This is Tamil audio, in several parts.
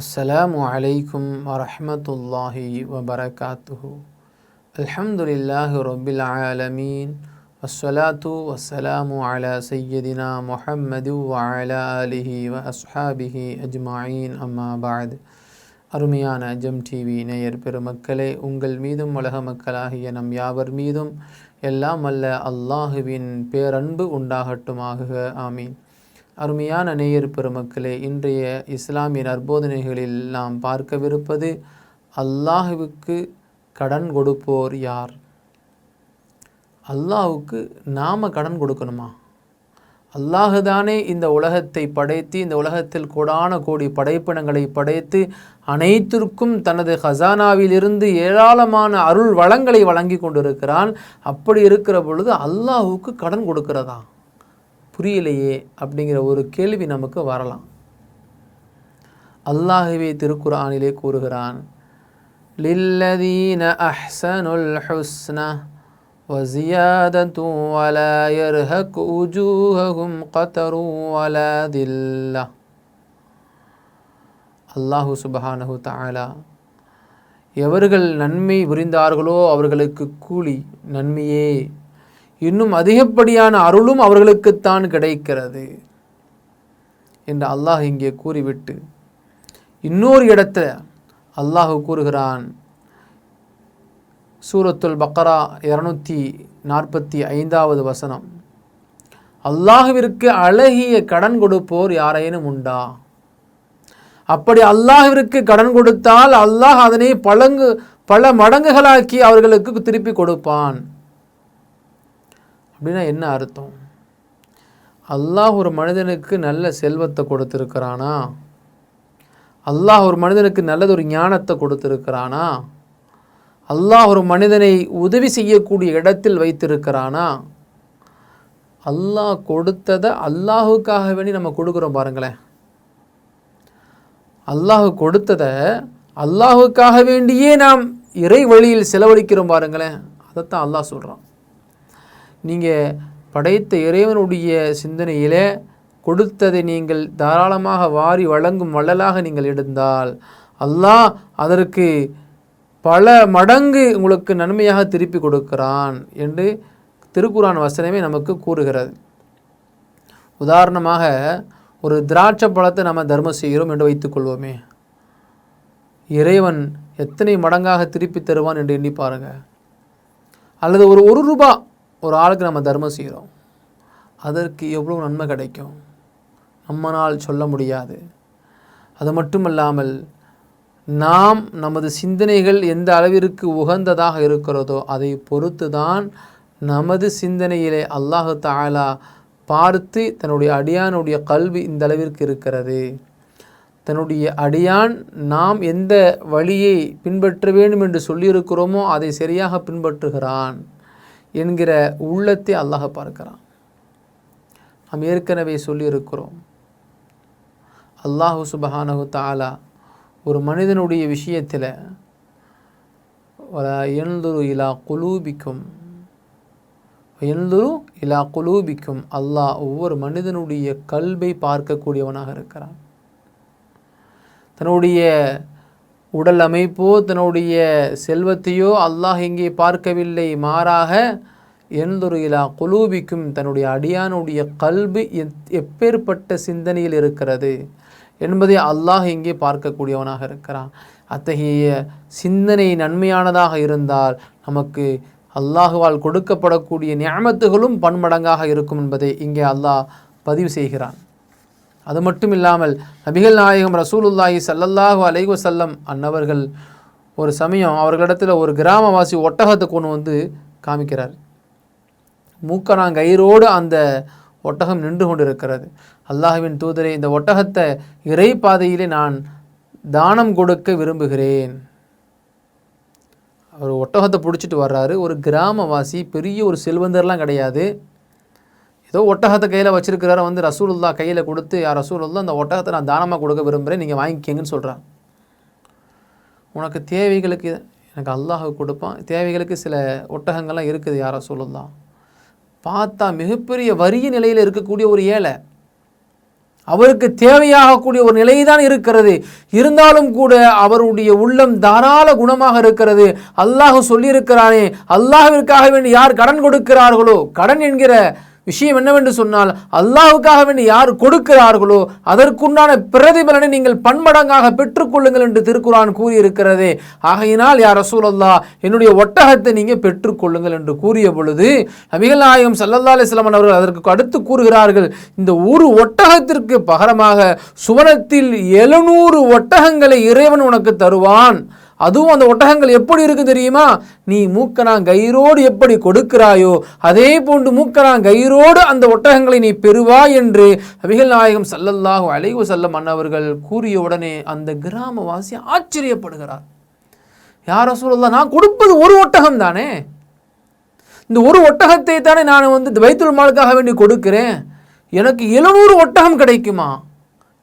அஸ்ஸலாமு அலைக்கும் வரஹ்மத்துல்லாஹி வபரகாத்துஹு. அல்ஹம்துலில்லாஹி ரப்பில் ஆலமீன். வஸ்ஸலாத்து வஸ்ஸலாமு அலா சய்யிதினா முஹம்மது வ அலா ஆலிஹி வ அஸ்ஹாபிஹி அஜ்மாயின். அம்மா பஅத். அருமையான ஜெம் டிவி நேயர் பெருமக்களே, உங்கள் மீதும் உலக மக்களாகிய நம் யாவர் மீதும் எல்லாம் அல்ல அல்லாஹுவின் பேரன்பு உண்டாகட்டுமாக. ஆமீன். அருமையான நேயர் பெருமக்களே, இன்றைய இஸ்லாமிய நற்போதனைகளில் நாம் பார்க்கவிருப்பது அல்லாஹுவுக்கு கடன் கொடுப்போர் யார்? அல்லாஹுக்கு நாம் கடன் கொடுக்கணுமா? அல்லாஹுதானே இந்த உலகத்தை படைத்து, இந்த உலகத்தில் கோடான கோடி படைப்பினங்களை படைத்து அனைத்திற்கும் தனது ஹசானாவிலிருந்து ஏராளமான அருள் வளங்களை வழங்கி கொண்டிருக்கிறான். அப்படி இருக்கிற பொழுது அல்லாஹுக்கு கடன் கொடுக்கிறதா? புரியலையே அப்படிங்கிற ஒரு கேள்வி நமக்கு வரலாம். அல்லாஹுவே திருக்குர்ஆனிலே கூறுகிறான், லில்லதீன அஹ்ஸனுல் ஹுஸ்னா வ ஸியாதத்து வ லா யர்ஹகு உஜூஹஹும் கதரு வ லா தில்லா. அல்லாஹு சுப்ஹானஹு தஆலா எவர்கள் நன்மை புரிந்தார்களோ அவர்களுக்கு கூலி நன்மையே, இன்னும் அதிகப்படியான அருளும் அவர்களுக்குத்தான் கிடைக்கிறது என்று அல்லாஹ் இங்கே கூறிவிட்டு இன்னொரு இடத்துல அல்லாஹ் கூறுகிறான், சூரத்துல் பக்ரா 245வது வசனம், அல்லாஹ்விற்கு அழகிய கடன் கொடுப்போர் யாரேனும் உண்டா? அப்படி அல்லாஹ்விற்கு கடன் கொடுத்தால் அல்லாஹ் அதனை பல மடங்குகளாக்கி அவர்களுக்கு திருப்பி கொடுப்பான். அப்படின்னா என்ன அர்த்தம்? அல்லாஹ் ஒரு மனிதனுக்கு நல்ல செல்வத்தை கொடுத்திருக்கிறானா? அல்லாஹ் ஒரு மனிதனுக்கு நல்லதொரு ஞானத்தை கொடுத்திருக்கிறானா? அல்லாஹ் ஒரு மனிதனை உதவி செய்யக்கூடிய இடத்தில் வைத்திருக்கிறானா? அல்லாஹ் கொடுத்ததை அல்லாஹுக்காக வேண்டி நம்ம கொடுக்குறோம் பாருங்களேன். அல்லாஹ் கொடுத்ததை அல்லாஹுக்காக வேண்டியே நாம் இறை வழியில் செலவழிக்கிறோம் பாருங்களேன். அதைத்தான் அல்லாஹ் சொல்கிறான். நீங்கள் படைத்த இறைவனுடைய சிந்தனையிலே கொடுத்ததை நீங்கள் தாராளமாக வாரி வழங்கும் வள்ளலாக நீங்கள் எடுத்தால் அல்லாஹ் அதற்கு பல மடங்கு உங்களுக்கு நன்மையாக திருப்பி கொடுக்கிறான் என்று திருக்குர்ஆன் வசனமே நமக்கு கூறுகிறது. உதாரணமாக ஒரு திராட்சை பழத்தை நம்ம தர்மம் செய்கிறோம் என்று வைத்துக்கொள்வோமே, இறைவன் எத்தனை மடங்காக திருப்பி தருவான் என்று எண்ணி பாருங்கள். அல்லது ஒரு ரூபா ஒரு ஆளுக்கு நம்ம தர்மம் செய்கிறோம், அதற்கு எவ்வளோ நன்மை கிடைக்கும் நம்மனால் சொல்ல முடியாது. அது மட்டுமல்லாமல் நாம் நமது சிந்தனைகள் எந்த அளவிற்கு உகந்ததாக இருக்கிறதோ அதை பொறுத்து தான் நமது சிந்தனையிலே அல்லாஹு தஆலா பார்த்து தன்னுடைய அடியானுடைய கல்வி இந்த அளவிற்கு இருக்கிறது, தன்னுடைய அடியான் நாம் எந்த வழியை பின்பற்ற வேண்டும் என்று சொல்லியிருக்கிறோமோ அதை சரியாக பின்பற்றுகிறான் என்கிற உள்ளத்தை அல்லாஹ் பார்க்கிறான். நாம் ஏற்கனவே சொல்லியிருக்கிறோம், அல்லாஹு சுப்ஹானஹு தஆலா ஒரு மனிதனுடைய விஷயத்தில் யன்துரு இலா குலூபிக்கும் அல்லாஹ் ஒவ்வொரு மனிதனுடைய கல்வை பார்க்கக்கூடியவனாக இருக்கிறான். தன்னுடைய உடல் அமைப்போ தன்னுடைய செல்வத்தையோ அல்லாஹ் இங்கே பார்க்கவில்லை, மாறாக யன்துரு இலா குலூபிக்கும் தன்னுடைய அடியானுடைய கல்வி எப்பேற்பட்ட சிந்தனையில் இருக்கிறது என்பதை அல்லாஹ் இங்கே பார்க்கக்கூடியவனாக இருக்கிறான். அத்தகைய சிந்தனை நன்மையானதாக இருந்தால் நமக்கு அல்லாஹுவால் கொடுக்கப்படக்கூடிய நிஅமத்துகளும் பன்மடங்காக இருக்கும் என்பதை இங்கே அல்லாஹ் பதிவு செய்கிறான். அது மட்டும் இல்லாமல் நபிகள் நாயகம் ரசூலுல்லாஹி ஸல்லல்லாஹு அலைஹி வஸல்லம் அன்னவர்கள் ஒரு சமயம் அவர்களிடத்தில் ஒரு கிராமவாசி ஒட்டகத்தை கொண்டு வந்து காமிக்கிறார். மூக்கணாங்கயிரோடு அந்த ஒட்டகம் நின்று கொண்டிருக்கிறது. அல்லாஹ்வின் தூதரே, இந்த ஒட்டகத்தை இறை பாதையிலே நான் தானம் கொடுக்க விரும்புகிறேன். அவர் ஒட்டகத்தை பிடிச்சிட்டு வர்றாரு. ஒரு கிராமவாசி, பெரிய ஒரு செல்வந்தர்லாம் கிடையாது, ஏதோ ஒட்டகத்தை கையில் வச்சிருக்கிறார வந்து ரசூலுல்லா கையில் கொடுத்து, யார் ரசூலுல்லா அந்த ஒட்டகத்தை நான் தானமாக கொடுக்க விரும்புகிறேன், நீங்கள் வாங்கிக்கங்கன்னு சொல்கிறான். உனக்கு தேவைகளுக்கு எனக்கு அல்லாஹ் கொடுப்பான், தேவைகளுக்கு சில ஒட்டகங்கள்லாம் இருக்குது யார் ரசூலுல்லா. பார்த்தா மிகப்பெரிய வறிய நிலையில் இருக்கக்கூடிய ஒரு ஏழை, அவருக்கு தேவையாகக்கூடிய ஒரு நிலைதான் இருக்கிறது. இருந்தாலும் கூட அவருடைய உள்ளம் தாராள குணமாக இருக்கிறது. அல்லாஹ் சொல்லியிருக்கிறானே, அல்லாஹ்விற்காக வேண்டி யார் கடன் கொடுக்கிறார்களோ, கடன் என்கிற விஷயம் என்னவென்று சொன்னால் அல்லாஹ்வுக்காக வேண்டி யார் கொடுக்கிறார்களோ அதற்குண்டான பிரதிபலனை நீங்கள் பன்மடங்காக பெற்றுக்கொள்ளுங்கள் என்று திருக்குர்ஆன் கூறியிருக்கிறது. ஆகையினால் யா ரசூலல்லாஹ், என்னுடைய ஒட்டகத்தை நீங்கள் பெற்றுக்கொள்ளுங்கள் என்று கூறிய பொழுது நபிகள் நாயகம் ஸல்லல்லாஹு அலைஹி வஸல்லம் அவர்கள் அதற்கு அடுத்து கூறுகிறார்கள், இந்த ஒரு ஒட்டகத்திற்கு பகரமாக சுவனத்தில் 700 ஒட்டகங்களை இறைவன் உனக்கு தருவான். அதுவும் அந்த ஒட்டகங்கள் எப்படி இருக்கு தெரியுமா? நீ மூக்கனாங்கயிரோடு எப்படி கொடுக்கிறாயோ அதே போன்று மூக்கனாங்கயிரோடு அந்த ஒட்டகங்களை நீ பெறுவாய் என்று நபிகள் நாயகம் ஸல்லல்லாஹு அலைஹி வஸல்லம் அன்னவர்கள் கூறிய உடனே அந்த கிராமவாசி ஆச்சரியப்படுகிறார். யா ரசூலல்லாஹ், நான் கொடுப்பது ஒரு ஒட்டகம் தானே, இந்த ஒரு ஒட்டகத்தை தானே நான் பைத்துல் மாலுக்காக வேண்டி கொடுக்கிறேன், எனக்கு 700 ஒட்டகம் கிடைக்குமா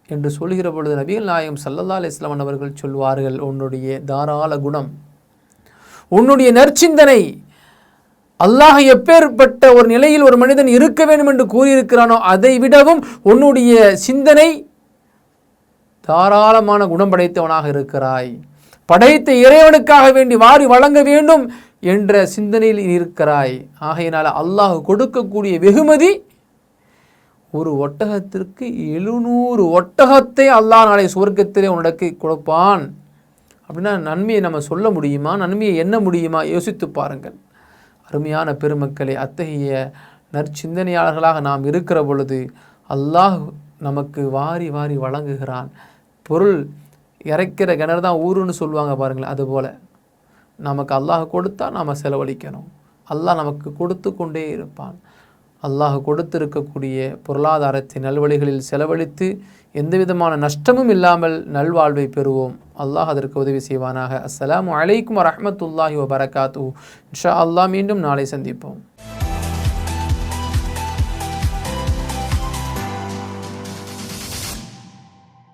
என்று சொல்கிற பொழுது நபிகள் நாயகம் ஸல்லல்லாஹு அலைஹி வஸல்லம் அவர்கள் சொல்வார்கள், உன்னுடைய தாராள குணம், உன்னுடைய நற்சிந்தனை, அல்லாஹ் எப்பேற்பட்ட ஒரு நிலையில் ஒரு மனிதன் இருக்க வேண்டும் என்று கூறியிருக்கிறானோ அதை விடவும் உன்னுடைய சிந்தனை தாராளமான குணம் படைத்தவனாக இருக்கிறாய். படைத்த இறைவனுக்காக வேண்டி வாரி வழங்க வேண்டும் என்ற சிந்தனையில் இருக்கிறாய். ஆகையினால அல்லாஹ் கொடுக்கக்கூடிய வெகுமதி ஒரு ஒட்டகத்திற்கு 700 ஒட்டகத்தை அல்லாஹ் நாளை சுவர்க்கத்திலே உனக்கு கொடுப்பான். அப்படின்னா நன்மையை நம்ம சொல்ல முடியுமா? நன்மையை எண்ண முடியுமா? யோசித்து பாருங்கள். அருமையான பெருமக்களே, அத்தகைய நற்சிந்தனையாளர்களாக நாம் இருக்கிற பொழுது அல்லாஹ் நமக்கு வாரி வாரி வழங்குகிறான். பொருள் இறைக்கிற கிணறு தான் ஊருன்னு சொல்லுவாங்க பாருங்களேன், அதுபோல் நமக்கு அல்லாஹ் கொடுத்தா நாம் செலவழிக்கணும். அல்லாஹ் நமக்கு கொடுத்து கொண்டே இருப்பான். அல்லாஹ் கொடுத்திருக்கக்கூடிய பொருளாதாரத்தை நல்வழிகளில் செலவழித்து எந்த விதமான நஷ்டமும் இல்லாமல் நல்வாழ்வை பெறுவோம். அல்லாஹ் அதற்கு உதவி செய்வானாக. அஸ்ஸலாமு அலைக்கும் வரஹ்மத்துல்லாஹி வபரகாத்துஹு. இன்ஷா அல்லாஹ் மீண்டும் நாளை சந்திப்போம்.